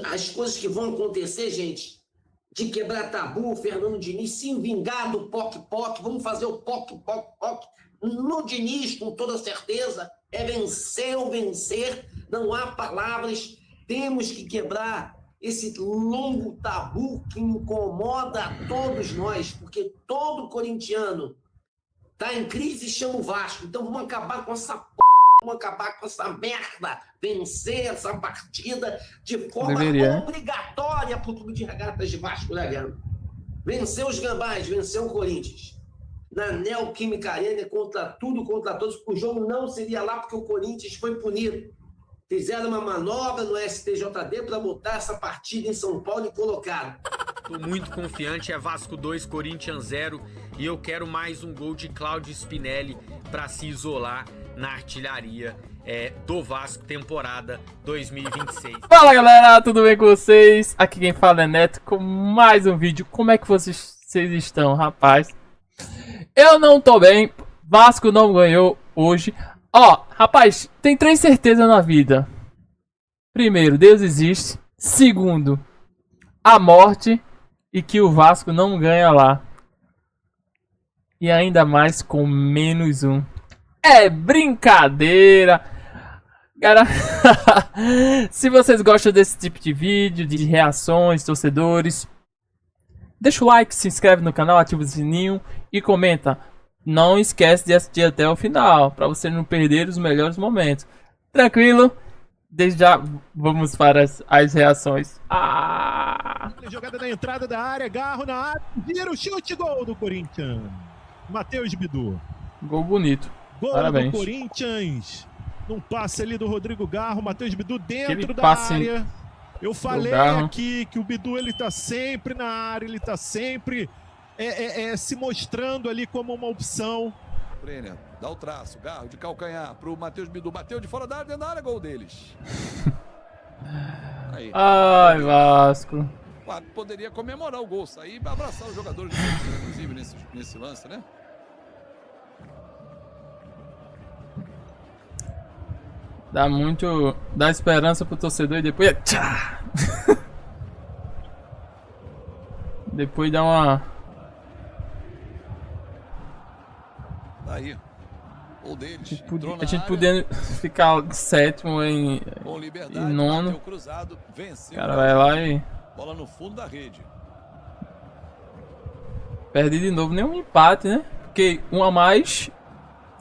as coisas que vão acontecer, gente, de quebrar tabu, Fernando Diniz, se vingar do POC-POC, vamos fazer o POC-POC-POC no Diniz, com toda certeza, é vencer ou vencer, não há palavras, temos que quebrar esse longo tabu que incomoda a todos nós, porque todo corintiano está em crise e chama o Vasco, então vamos acabar com essa vamos acabar com essa merda, vencer essa partida de forma obrigatória para o Clube de Regatas de Vasco da Gama. Vencer os Gambás, vencer o Corinthians. Na Neoquímica Arena, contra tudo, contra todos, o jogo não seria lá porque o Corinthians foi punido. Fizeram uma manobra no STJD para botar essa partida em São Paulo e colocaram. Tô muito confiante, é Vasco 2, Corinthians 0 e eu quero mais um gol de Cláudio Spinelli para se isolar na artilharia do Vasco, temporada 2026. Fala galera, tudo bem com vocês? Aqui quem fala é Neto com mais um vídeo. Como é que vocês estão, rapaz? Eu não tô bem, Vasco não ganhou hoje. Ó, rapaz, tem 3 certezas na vida. Primeiro, Deus existe. Segundo, a morte e que o Vasco não ganha lá. E ainda mais com -1. É brincadeira. Cara, se vocês gostam desse tipo de vídeo, de reações, torcedores, deixa o like, se inscreve no canal, ativa o sininho e comenta. Não esquece de assistir até o final, para você não perder os melhores momentos. Tranquilo? Desde já vamos para as reações. Jogada na entrada da área, Garro na área, vira o chute, gol do Corinthians. Matheus Bidu. Gol bonito. Gol Parabéns. do Corinthians. Num passe ali do Rodrigo Garro, Matheus Bidu dentro Aquele da área. Eu falei aqui que o Bidu ele tá sempre na área, ele tá sempre se mostrando ali como uma opção. Brenner, dá o traço, Garro de calcanhar pro Matheus Bidu, bateu de fora da área, dentro da área, gol deles. Aí. Ai, Vasco. Poderia comemorar o gol, sair e abraçar os jogadores, inclusive nesse lance, né? Dá esperança pro torcedor e depois tchá! Depois dá uma... Aí, o deles. A gente podia ficar sétimo em nono. O cara vai lá e... Bola no fundo da rede. Perde de novo, nem um empate, né? Porque um a mais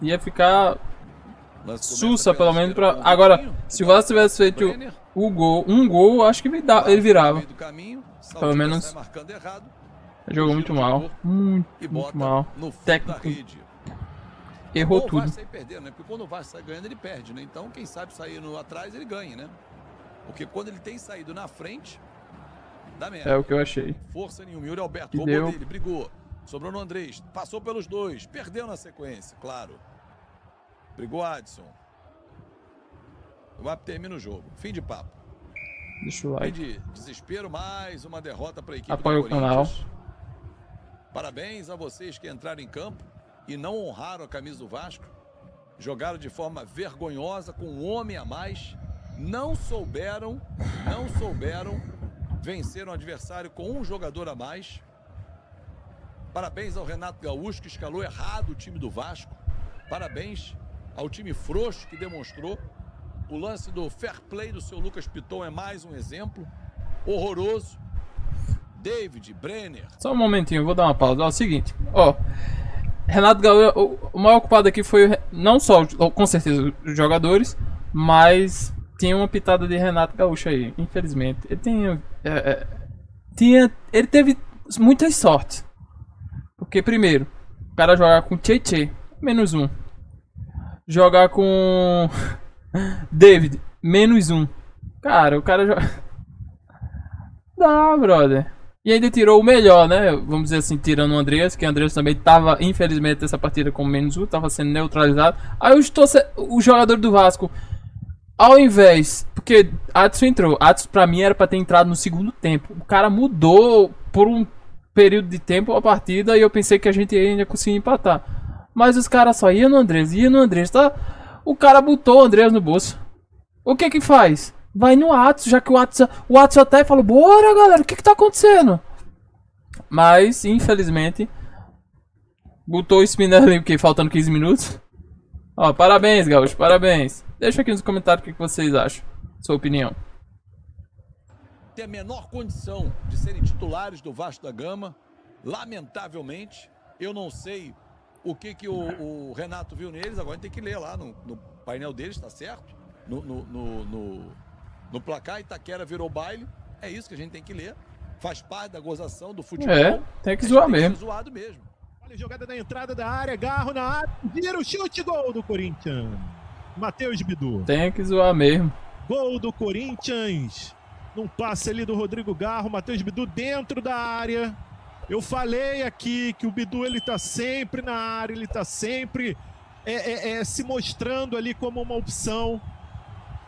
ia ficar... Sussa, pelo menos pra... Agora, se o Vasco tivesse feito um gol, acho que ele virava. Pelo menos. Jogou muito mal. Muito mal. Técnico. Errou tudo. Vai sair perdendo, né? Porque quando o Vasco sai ganhando, ele perde, né? Então, quem sabe sair atrás, ele ganha, né? Porque quando ele tem saído na frente, dá merda. É o que eu achei. Força nenhuma. Yuri Alberto roubou dele, brigou. Sobrou no Andrés. Passou pelos dois. Perdeu na sequência, claro. Brigou Adson. O VAP termina o jogo. Fim de papo. Deixa o like. Fim de desespero, mais uma derrota para a equipe Apoia do o canal. Parabéns a vocês que entraram em campo e não honraram a camisa do Vasco. Jogaram de forma vergonhosa, com um homem a mais. Não souberam vencer um adversário com um jogador a mais. Parabéns ao Renato Gaúcho, que escalou errado o time do Vasco. Parabéns ao time frouxo que demonstrou. O lance do fair play do seu Lucas Piton é mais um exemplo horroroso. David, Brenner. Só um momentinho, eu vou dar uma pausa. Ó, é o seguinte, ó, Renato Gaúcho, o maior culpado aqui foi não só, com certeza, os jogadores, mas tinha uma pitada de Renato Gaúcho aí, infelizmente. Ele teve muitas sortes. Porque primeiro, o cara jogar com Tchê, -1. Jogar com David, -1. Cara, o cara joga... Dá, brother. E ainda tirou o melhor, né? Vamos dizer assim, tirando o Andreas, que o Andreas também tava, infelizmente, nessa partida com -1, tava sendo neutralizado. Aí o jogador do Vasco, ao invés... Porque Adson entrou. Adson, pra mim, era pra ter entrado no segundo tempo. O cara mudou por um período de tempo a partida e eu pensei que a gente ainda conseguia empatar. Mas os caras só iam no Andrés, tá? O cara botou o Andrés no bolso. O que que faz? vai no Watson, já que o Watson até falou, bora galera, o que tá acontecendo? Mas, infelizmente, botou o Spinelli, o que, faltando 15 minutos? Ó, parabéns, Gaúcho, parabéns. Deixa aqui nos comentários o que vocês acham, sua opinião. Tem a menor condição de serem titulares do Vasco da Gama, lamentavelmente. Eu não sei o que o Renato viu neles, agora a gente tem que ler lá no painel deles, tá certo? No placar, Itaquera virou baile, é isso que a gente tem que ler. Faz parte da gozação do futebol. É, tem que zoar mesmo. Tem que ser zoado mesmo. Olha a jogada na entrada da área, Garro na área, vira o chute, gol do Corinthians. Matheus Bidu. Tem que zoar mesmo. Gol do Corinthians. Num passe ali do Rodrigo Garro, Matheus Bidu dentro da área. Eu falei aqui que o Bidu ele tá sempre na área, ele tá sempre se mostrando ali como uma opção.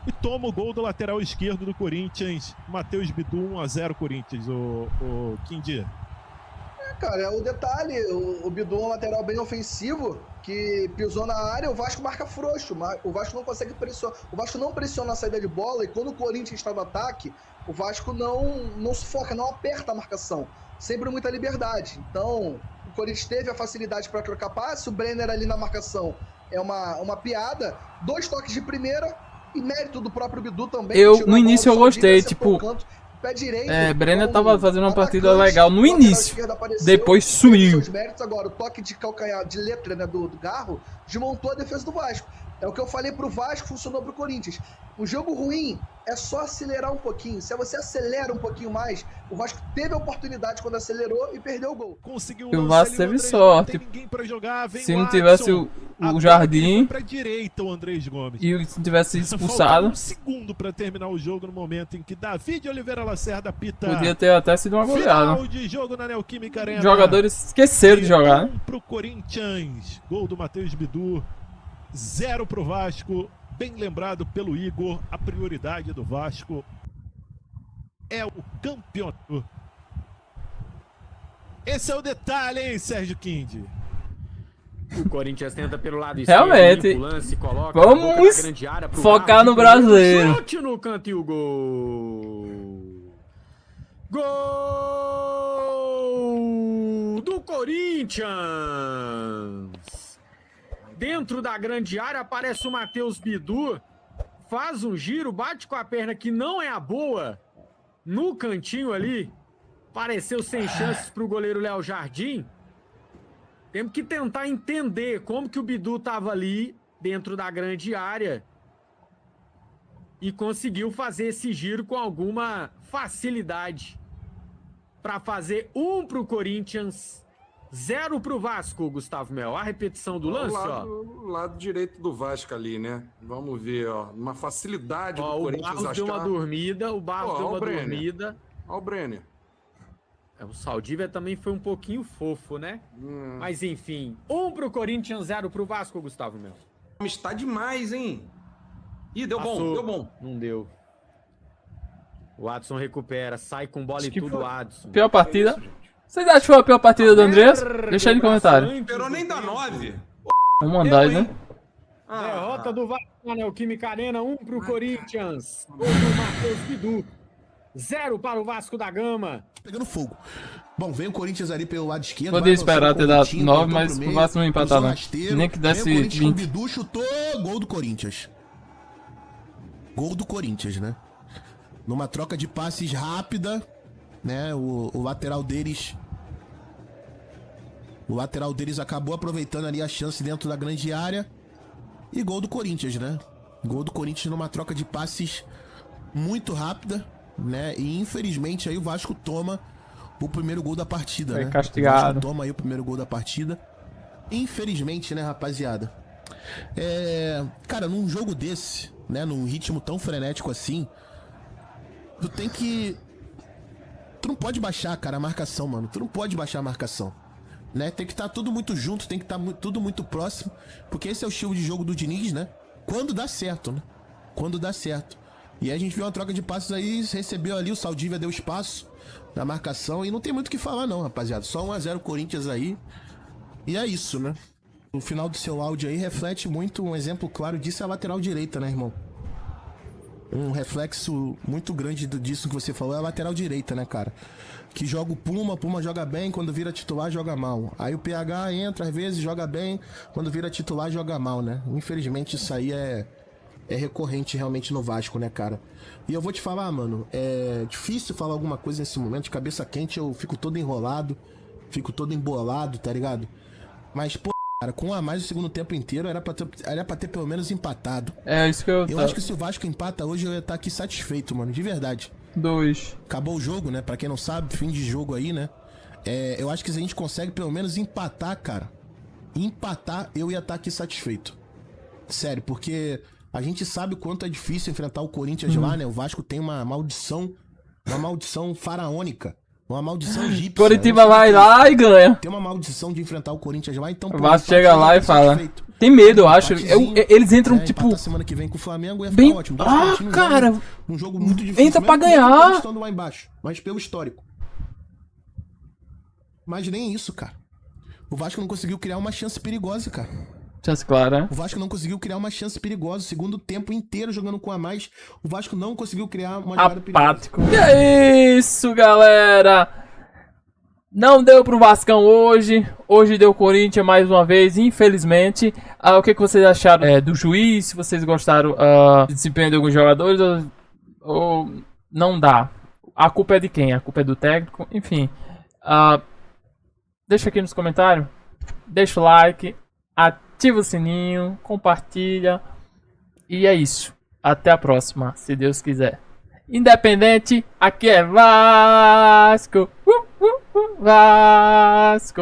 E toma o gol do lateral esquerdo do Corinthians, Matheus Bidu, 1-0 Corinthians, o Quindy. Cara, é o detalhe, o Bidu é um lateral bem ofensivo, que pisou na área, o Vasco marca frouxo, o Vasco não consegue pressionar, o Vasco não pressiona a saída de bola, e quando o Corinthians está no ataque, o Vasco não sufoca, não aperta a marcação, sempre muita liberdade. Então, o Corinthians teve a facilidade para trocar passe, o Brenner ali na marcação é uma piada, 2 toques de primeira, e mérito do próprio Bidu também. No início eu gostei, tipo, pé direito, Brenner tava fazendo uma partida legal no início, depois sumiu. Agora, o toque de calcanhar, de letra, né, do Garro, desmontou a defesa do Vasco. É o que eu falei pro Vasco, funcionou pro Corinthians. Um jogo ruim é só acelerar um pouquinho. Se você acelera um pouquinho mais, o Vasco teve a oportunidade quando acelerou e perdeu o gol. Conseguiu o Vasco teve sorte. Se não tivesse o Jardim pra direita, o Andrés Gomes. E se tivesse expulsado, um segundo para terminar o jogo no momento em que Davi de Oliveira Lacerda apita. Podia ter até sido uma goleada. Final de jogo na Neoquímica Arena. Jogadores esqueceram de jogar. 1 pro Corinthians. Gol do Matheus Bidu. 0 pro Vasco. Bem lembrado pelo Igor, a prioridade do Vasco é o campeonato. Esse é o detalhe, hein, Sérgio Quindy? O Corinthians tenta pelo lado esquerdo. Realmente. Lance, coloca vamos focar no brasileiro. Chute no canto e o gol. Gol do Corinthians. Dentro da grande área aparece o Matheus Bidu, faz um giro, bate com a perna que não é a boa, no cantinho ali, pareceu sem chances para o goleiro Léo Jardim. Temos que tentar entender como que o Bidu estava ali dentro da grande área e conseguiu fazer esse giro com alguma facilidade para fazer 1 para o Corinthians, 0 pro Vasco, Gustavo Mel. A repetição do lance, o lado direito do Vasco ali, né? Vamos ver, ó. Uma facilidade do Corinthians achar. O Barros deu uma dormida, dormida. Ó o Brenner. O Saldívia também foi um pouquinho fofo, né? Mas enfim, 1 pro Corinthians, 0 pro Vasco, Gustavo Mel. Está demais, hein? Ih, deu Passou. Deu bom. Não deu. O Adson recupera, sai com bola e tudo, o Adson. Pior partida. Vocês acham que foi a pior partida do Andrés? Deixa aí no comentário. Não esperou nem dar 9. Vamos mandar, né? Derrota do Vasco na Neoquímica Arena, 1 pro Corinthians. Gol do Matheus Bidu. 0 para o Vasco da Gama. Pegando fogo. Bom, vem o Corinthians ali pelo lado esquerdo. Podia esperar ter dado 9, mas o Vasco não empatar, não. Nem que desse 20. O Bidu chutou, gol do Corinthians. Gol do Corinthians, né? Numa troca de passes rápida, né? O lateral deles acabou aproveitando ali a chance dentro da grande área. E gol do Corinthians, né? Gol do Corinthians numa troca de passes muito rápida, né? E infelizmente aí o Vasco toma o primeiro gol da partida, né? Castigado. O Vasco toma aí o primeiro gol da partida. Infelizmente, né, rapaziada? Cara, num jogo desse, né? Num ritmo tão frenético assim, tu não pode baixar, cara, a marcação, mano. Tu não pode baixar a marcação, né? Tem que estar tudo muito junto, tem que estar tudo muito próximo, porque esse é o estilo de jogo do Diniz, né? Quando dá certo, né? Quando dá certo. E aí a gente viu uma troca de passos aí, recebeu ali, o Saldívia deu espaço na marcação e não tem muito o que falar não, rapaziada. Só 1-0 Corinthians aí. E é isso, né? O final do seu áudio aí reflete muito, um exemplo claro disso é a lateral direita, né, irmão? um reflexo muito grande disso que você falou é a lateral direita, né, cara? Que joga o Puma joga bem, quando vira titular joga mal. Aí o PH entra, às vezes joga bem, quando vira titular joga mal, né? Infelizmente isso aí é recorrente realmente no Vasco, né, cara? E eu vou te falar, mano, é difícil falar alguma coisa nesse momento, de cabeça quente eu fico todo enrolado, fico todo embolado, tá ligado? Mas, pô, cara, com a mais o segundo tempo inteiro era pra ter pelo menos empatado. É isso que Eu acho que se o Vasco empata hoje eu ia estar aqui satisfeito, mano, de verdade. 2. Acabou o jogo, né? Pra quem não sabe, fim de jogo aí, né? Eu acho que se a gente consegue pelo menos empatar, cara. Empatar, eu ia estar aqui satisfeito. Sério, porque a gente sabe o quanto é difícil enfrentar o Corinthians lá, né? O Vasco tem uma maldição faraônica. Uma maldição egípcia. Coritiba vai lá e ganha. Tem uma maldição de enfrentar o Corinthians lá, então... O Vasco chega lá e fala... Tem medo, eu acho. Eles entram, tipo... semana que vem com o Flamengo ia ficar bem... ótimo. Cara... Um jogo muito difícil. Entra pra ganhar. Estando lá embaixo, mas pelo histórico. Mas nem isso, cara. O Vasco não conseguiu criar uma chance perigosa, cara. Chance clara. O Vasco não conseguiu criar uma chance perigosa. O segundo tempo inteiro jogando com a mais, o Vasco não conseguiu criar uma jogada apático. Perigosa. E é isso, galera. Não deu pro Vascão hoje. Hoje deu Corinthians mais uma vez, infelizmente. O que vocês acharam do juiz? Se vocês gostaram do desempenho de alguns jogadores ou não dá? A culpa é de quem? A culpa é do técnico? Enfim. Deixa aqui nos comentários. Deixa o like. Ativa o sininho. Compartilha. E é isso. Até a próxima, se Deus quiser. Independente, aqui é Vasco. Vasco.